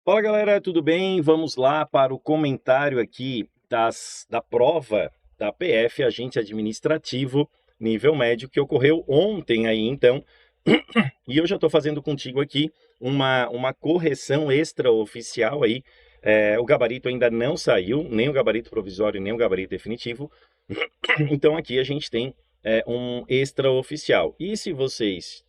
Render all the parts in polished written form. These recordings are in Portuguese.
Fala galera, tudo bem? Vamos lá para o comentário aqui da prova da PF, Agente Administrativo Nível Médio, que ocorreu ontem aí, então. E eu já estou fazendo contigo aqui uma correção extraoficial aí. O gabarito ainda não saiu, nem o gabarito provisório, nem o gabarito definitivo. Então aqui a gente tem um extraoficial. E se vocês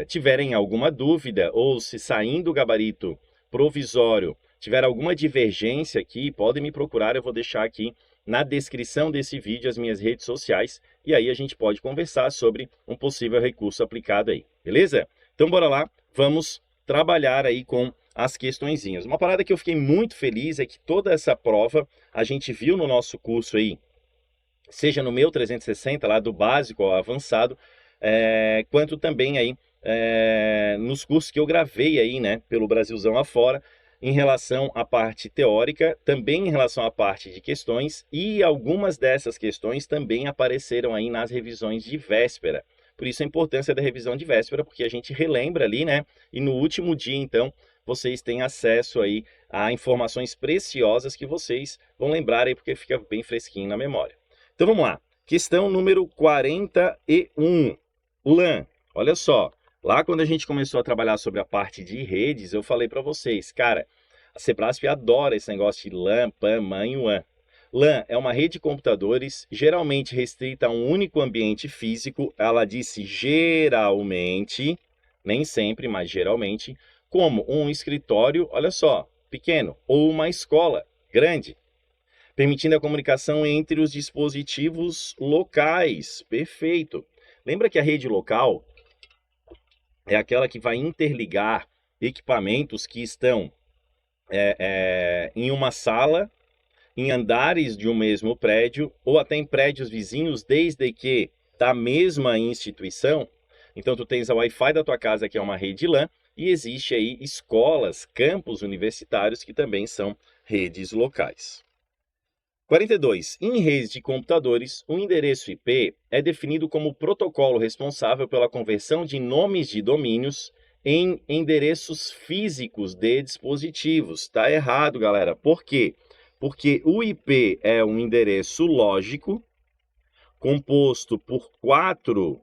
tiverem alguma dúvida, ou se saindo o gabarito provisório tiver alguma divergência aqui, podem me procurar, eu vou deixar aqui na descrição desse vídeo as minhas redes sociais, e aí a gente pode conversar sobre um possível recurso aplicado aí, beleza? Então bora lá, vamos trabalhar aí com as questõezinhas. Uma parada que eu fiquei muito feliz é que toda essa prova a gente viu no nosso curso aí, seja no meu 360, lá do básico ao avançado, quanto também aí nos cursos que eu gravei aí, né, pelo Brasilzão afora, em relação à parte teórica, também em relação à parte de questões, e algumas dessas questões também apareceram aí nas revisões de véspera. Por isso a importância da revisão de véspera, porque a gente relembra ali, né, e no último dia, então, vocês têm acesso aí a informações preciosas que vocês vão lembrar aí, porque fica bem fresquinho na memória. Então vamos lá. Questão número 41. LAN. Olha só. Lá quando a gente começou a trabalhar sobre a parte de redes, eu falei para vocês, cara, a Cebrasp adora esse negócio de LAN, PAN, MAN e WAN. LAN é uma rede de computadores geralmente restrita a um único ambiente físico. Ela disse geralmente, nem sempre, mas geralmente, como um escritório, olha só, pequeno, ou uma escola grande, permitindo a comunicação entre os dispositivos locais. Perfeito. Lembra que a rede local é aquela que vai interligar equipamentos que estão em uma sala, em andares de um mesmo prédio, ou até em prédios vizinhos, desde que da mesma instituição. Então, tu tens a Wi-Fi da tua casa, que é uma rede LAN, e existe aí escolas, campos universitários, que também são redes locais. 42. Em redes de computadores, o endereço IP é definido como o protocolo responsável pela conversão de nomes de domínios em endereços físicos de dispositivos. Está errado, galera. Por quê? Porque o IP é um endereço lógico composto por 4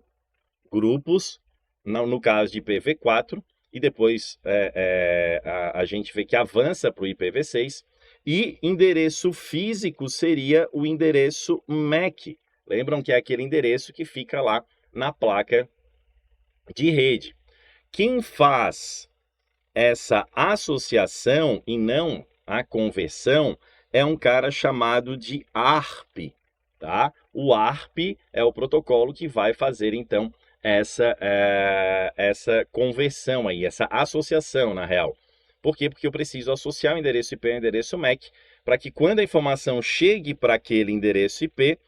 grupos, no caso de IPv4, e depois a gente vê que avança para o IPv6, e endereço físico seria o endereço MAC. Lembram que é aquele endereço que fica lá na placa de rede. Quem faz essa associação e não a conversão é um cara chamado de ARP, tá? O ARP é o protocolo que vai fazer, então, essa conversão aí, essa associação, na real. Por quê? Porque eu preciso associar o endereço IP ao endereço MAC, para que quando a informação chegue para aquele endereço IP,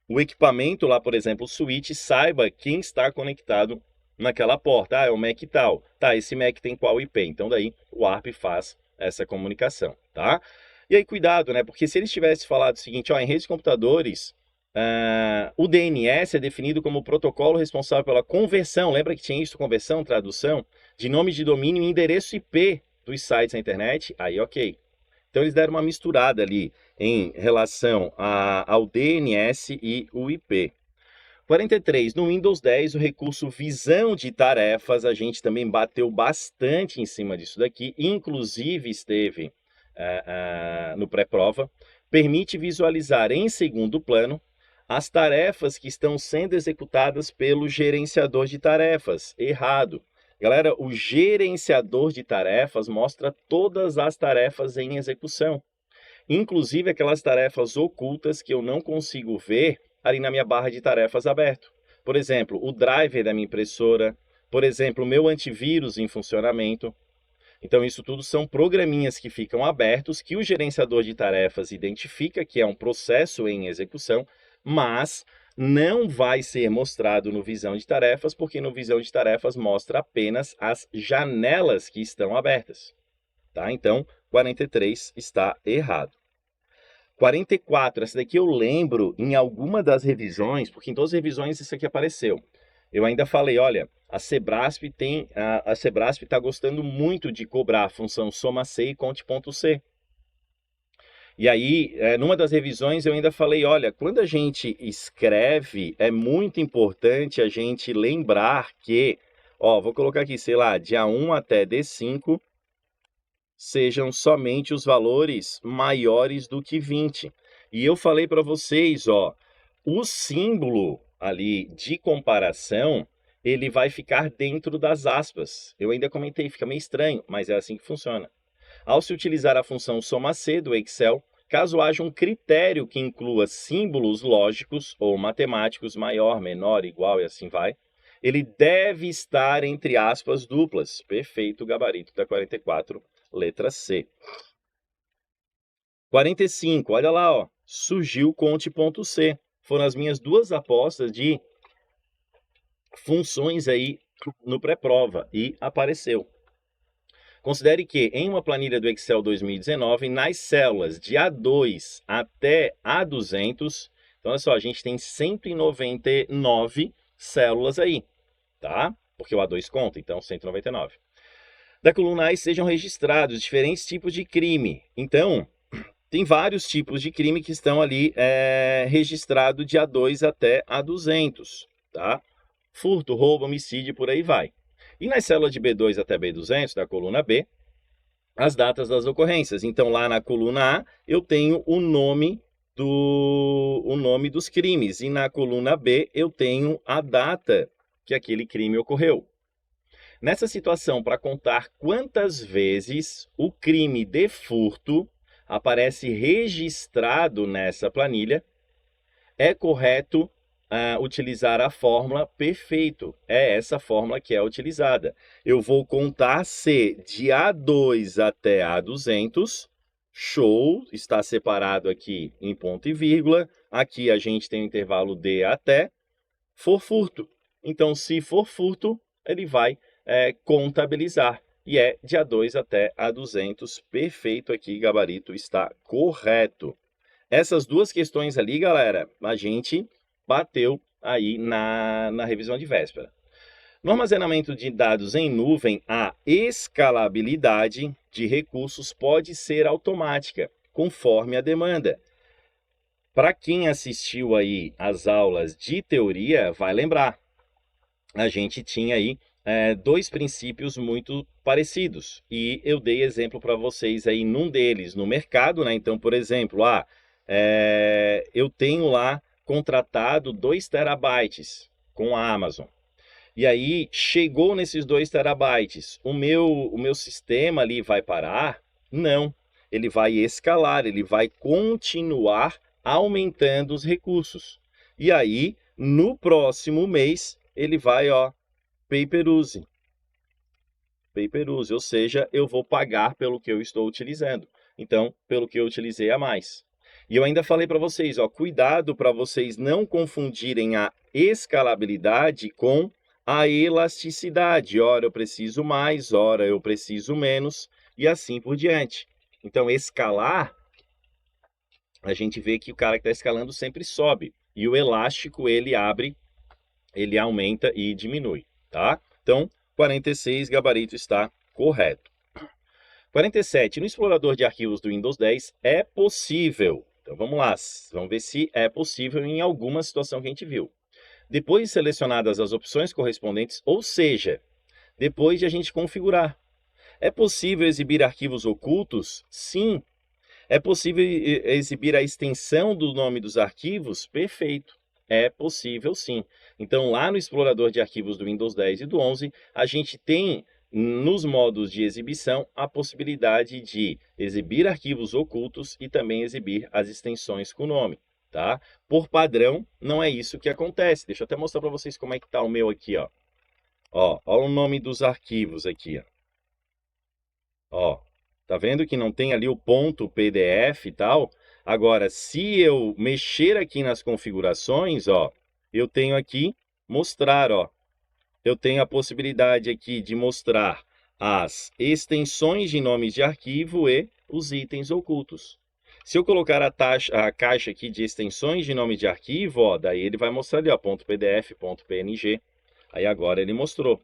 o equipamento lá, por exemplo, o switch, saiba quem está conectado naquela porta. Ah, é o MAC tal. Tá, esse MAC tem qual IP? Então daí o ARP faz essa comunicação, tá? E aí cuidado, né? Porque se eles tivessem falado o seguinte, ó, em redes de computadores, o DNS é definido como o protocolo responsável pela conversão, lembra que tinha isso, conversão, tradução, de nome de domínio e endereço IP dos sites na internet? Aí ok. Então eles deram uma misturada ali em relação ao DNS e o IP. 43. No Windows 10, o recurso visão de tarefas, a gente também bateu bastante em cima disso daqui, inclusive esteve no pré-prova, permite visualizar em segundo plano as tarefas que estão sendo executadas pelo gerenciador de tarefas. Errado. Galera, o gerenciador de tarefas mostra todas as tarefas em execução, inclusive aquelas tarefas ocultas que eu não consigo ver ali na minha barra de tarefas aberto. Por exemplo, o driver da minha impressora, por exemplo, o meu antivírus em funcionamento. Então, isso tudo são programinhas que ficam abertos, que o gerenciador de tarefas identifica que é um processo em execução, mas não vai ser mostrado no visão de tarefas, porque no visão de tarefas mostra apenas as janelas que estão abertas. Tá? Então, 43 está errado. 44, essa daqui eu lembro em alguma das revisões, porque em todas as revisões isso aqui apareceu. Eu ainda falei, olha, a Sebrasp está gostando muito de cobrar a função soma C e conte.C. E aí, numa das revisões, eu ainda falei, olha, quando a gente escreve, é muito importante a gente lembrar que, ó, vou colocar aqui, sei lá, de A1 até D5, sejam somente os valores maiores do que 20. E eu falei para vocês, ó, o símbolo ali de comparação, ele vai ficar dentro das aspas. Eu ainda comentei, fica meio estranho, mas é assim que funciona. Ao se utilizar a função soma-C do Excel, caso haja um critério que inclua símbolos lógicos ou matemáticos maior, menor, igual e assim vai, ele deve estar entre aspas duplas. Perfeito, gabarito da 44, letra C. 45, olha lá, ó, surgiu conte.C. Foram as minhas duas apostas de funções aí no pré-prova e apareceu. Considere que, em uma planilha do Excel 2019, nas células de A2 até A200, então olha só, a gente tem 199 células aí, tá? Porque o A2 conta, então 199. Da coluna A sejam registrados diferentes tipos de crime. Então, tem vários tipos de crime que estão ali registrados de A2 até A200, tá? Furto, roubo, homicídio, por aí vai. E nas células de B2 até B200, da coluna B, as datas das ocorrências. Então, lá na coluna A, eu tenho o nome dos crimes. E na coluna B, eu tenho a data que aquele crime ocorreu. Nessa situação, para contar quantas vezes o crime de furto aparece registrado nessa planilha, é correto utilizar a fórmula perfeito. É essa fórmula que é utilizada. Eu vou contar se de A2 até A200, show, está separado aqui em ponto e vírgula. Aqui a gente tem o intervalo D até, for furto. Então, se for furto, ele vai contabilizar. E é de A2 até A200, perfeito aqui, gabarito está correto. Essas duas questões ali, galera, a gente bateu aí na revisão de véspera. No armazenamento de dados em nuvem, a escalabilidade de recursos pode ser automática, conforme a demanda. Para quem assistiu aí às aulas de teoria, vai lembrar. A gente tinha aí dois princípios muito parecidos. E eu dei exemplo para vocês aí num deles, no mercado, né? Então, por exemplo, eu tenho lá contratado 2 terabytes com a Amazon. E aí, chegou nesses 2 terabytes, o meu sistema ali vai parar? Não. Ele vai escalar, ele vai continuar aumentando os recursos. E aí, no próximo mês, ele vai, pay per use. Pay per use, ou seja, eu vou pagar pelo que eu estou utilizando. Então, pelo que eu utilizei a mais. E eu ainda falei para vocês, cuidado para vocês não confundirem a escalabilidade com a elasticidade. Ora eu preciso mais, ora eu preciso menos, e assim por diante. Então, escalar, a gente vê que o cara que está escalando sempre sobe. E o elástico, ele abre, ele aumenta e diminui, tá? Então, 46, gabarito está correto. 47, no explorador de arquivos do Windows 10, é possível. Então, vamos lá, vamos ver se é possível em alguma situação que a gente viu. Depois de selecionadas as opções correspondentes, ou seja, depois de a gente configurar. É possível exibir arquivos ocultos? Sim. É possível exibir a extensão do nome dos arquivos? Perfeito. É possível, sim. Então, lá no explorador de arquivos do Windows 10 e do 11, a gente tem, nos modos de exibição, a possibilidade de exibir arquivos ocultos e também exibir as extensões com o nome, tá? Por padrão, não é isso que acontece. Deixa eu até mostrar para vocês como é que está o meu aqui, ó. Ó o nome dos arquivos aqui, ó. Tá vendo que não tem ali o ponto PDF e tal? Agora, se eu mexer aqui nas configurações, eu tenho aqui mostrar, eu tenho a possibilidade aqui de mostrar as extensões de nomes de arquivo e os itens ocultos. Se eu colocar a caixa aqui de extensões de nome de arquivo, daí ele vai mostrar ali, ponto .pdf, ponto .png. Aí agora ele mostrou,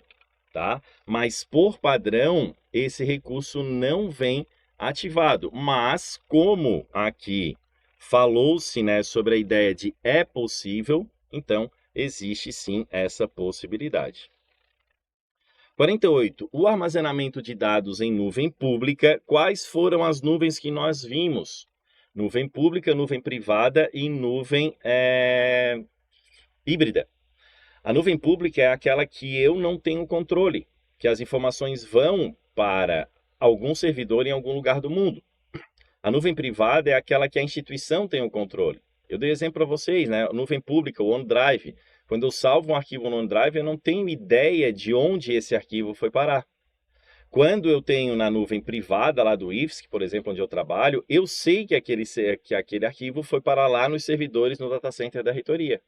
tá? Mas por padrão, esse recurso não vem ativado. Mas como aqui falou-se, né, sobre a ideia de é possível, então existe sim essa possibilidade. 48. O armazenamento de dados em nuvem pública. Quais foram as nuvens que nós vimos? Nuvem pública, nuvem privada e nuvem híbrida. A nuvem pública é aquela que eu não tenho controle, que as informações vão para algum servidor em algum lugar do mundo. A nuvem privada é aquela que a instituição tem o controle. Eu dei exemplo para vocês, né? A nuvem pública, o OneDrive. Quando eu salvo um arquivo no OneDrive, eu não tenho ideia de onde esse arquivo foi parar. Quando eu tenho na nuvem privada lá do IFSC, por exemplo, onde eu trabalho, eu sei que aquele arquivo foi parar lá nos servidores no data center da reitoria.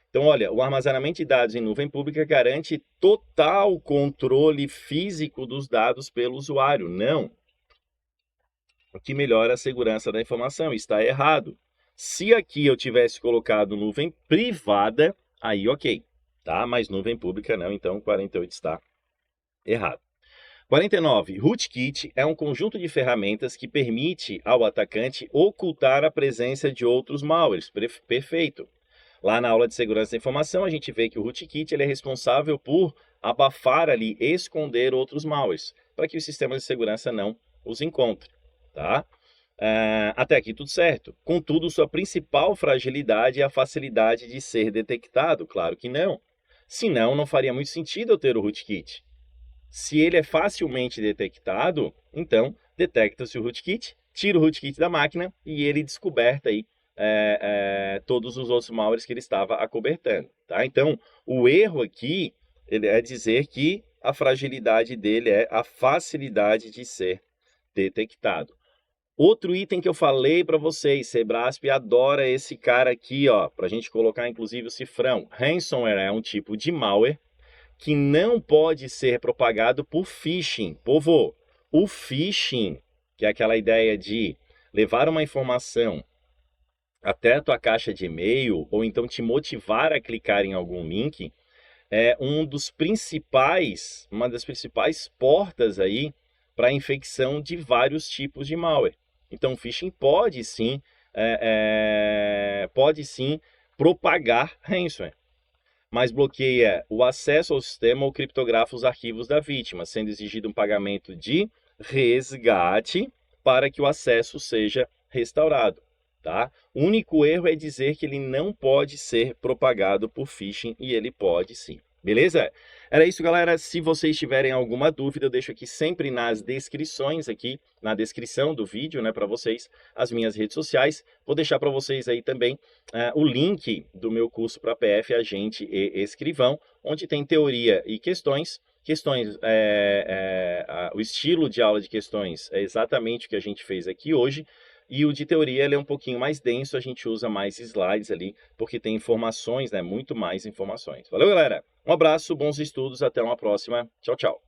Então, olha, o armazenamento de dados em nuvem pública garante total controle físico dos dados pelo usuário. Não. O que melhora a segurança da informação. Está errado. Se aqui eu tivesse colocado nuvem privada, aí ok, tá? Mas nuvem pública não, então 48 está errado. 49. Rootkit é um conjunto de ferramentas que permite ao atacante ocultar a presença de outros malwares. Perfeito. Lá na aula de segurança da informação, a gente vê que o rootkit ele é responsável por abafar ali, esconder outros malwares, para que o sistema de segurança não os encontre, tá? Até aqui tudo certo. Contudo, sua principal fragilidade é a facilidade de ser detectado. Claro que não. Senão, não faria muito sentido eu ter o rootkit. Se ele é facilmente detectado, então detecta-se o rootkit, tira o rootkit da máquina e ele descoberta aí todos os outros malwares que ele estava acobertando, tá? Então, o erro aqui ele é dizer que a fragilidade dele é a facilidade de ser detectado. Outro item que eu falei para vocês, Sebrasp adora esse cara aqui, ó, para a gente colocar inclusive o cifrão. Ransomware é um tipo de malware que não pode ser propagado por phishing. Povo, o phishing, que é aquela ideia de levar uma informação até a tua caixa de e-mail, ou então te motivar a clicar em algum link, é uma das principais portas aí para a infecção de vários tipos de malware. Então, o phishing pode sim propagar ransomware, mas bloqueia o acesso ao sistema ou criptografa os arquivos da vítima, sendo exigido um pagamento de resgate para que o acesso seja restaurado. Tá? O único erro é dizer que ele não pode ser propagado por phishing e ele pode sim. Beleza? Era isso, galera. Se vocês tiverem alguma dúvida, eu deixo aqui sempre nas descrições, aqui na descrição do vídeo, né, para vocês, as minhas redes sociais. Vou deixar para vocês aí também o link do meu curso para PF Agente e Escrivão, onde tem teoria e questões. O estilo de aula de questões é exatamente o que a gente fez aqui hoje. E o de teoria ele é um pouquinho mais denso, a gente usa mais slides ali, porque tem informações, né? Muito mais informações. Valeu, galera? Um abraço, bons estudos, até uma próxima. Tchau, tchau.